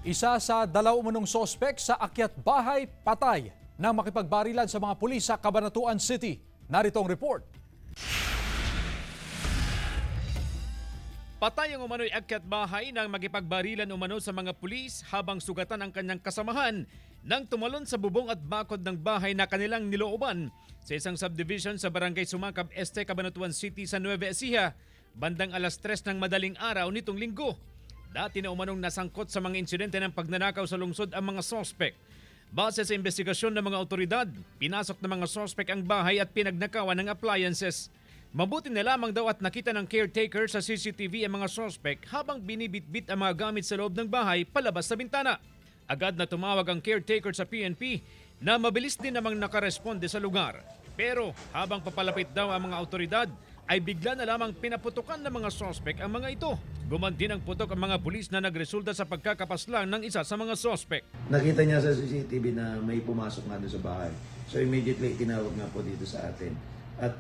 Isa sa dalawang sospek sa akyat bahay patay nang makipagbarilan sa mga pulis sa Cabanatuan City. Narito ang report. Patay ang umano'y akyat bahay nang makipagbarilan umano sa mga pulis habang sugatan ang kanyang kasamahan nang tumalon sa bubong at bakod ng bahay na kanilang nilooban sa isang subdivision sa Barangay Sumakab Este, Cabanatuan City sa Nueva Ecija bandang alas 3 ng madaling araw nitong linggo. Dati na umanong nasangkot sa mga insidente ng pagnanakaw sa lungsod ang mga sospek. Base sa investigasyon ng mga otoridad, pinasok ng mga sospek ang bahay at pinagnakawan ng appliances. Mabuti na lamang daw at nakita ng caretaker sa CCTV ang mga sospek habang binibitbit ang mga gamit sa loob ng bahay palabas sa bintana. Agad na tumawag ang caretaker sa PNP na mabilis din namang nakaresponde sa lugar. Pero habang papalapit daw ang mga otoridad, ay bigla na lamang pinaputukan ng mga sospek ang mga ito. Gumanti ng putok ang mga pulis na nagresulta sa pagkakapaslang ng isa sa mga sospek. Nakita niya sa CCTV na may pumasok nga doon sa bahay. So immediately tinawag nga po dito sa atin. At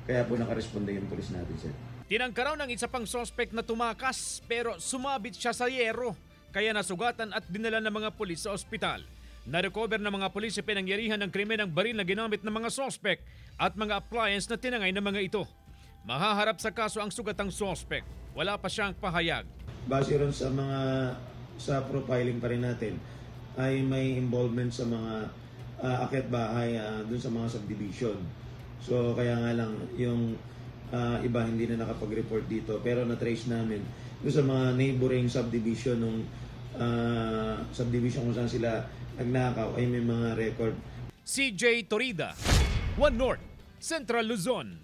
kaya po nakaresponde yung pulis natin, sir. Tinangka raw ng isa pang sospek na tumakas pero sumabit siya sa yero. Kaya nasugatan at dinala ng mga pulis sa ospital. Na-recover ng mga pulis yung pinangyarihan ng krimen ng baril na ginamit ng mga sospek at mga appliance na tinangay ng mga ito. Mahaharap sa kaso ang sugatang sospek. Wala pa siyang pahayag. Base ron sa profiling pa rin natin ay may involvement sa mga akyat bahay dun sa mga subdivision. So kaya nga lang yung iba hindi na nakapag-report dito pero na-trace namin dun sa mga neighboring subdivision ng subdivision kung saan sila nagnakaw ay may mga record. CJ Torida, One North, Central Luzon.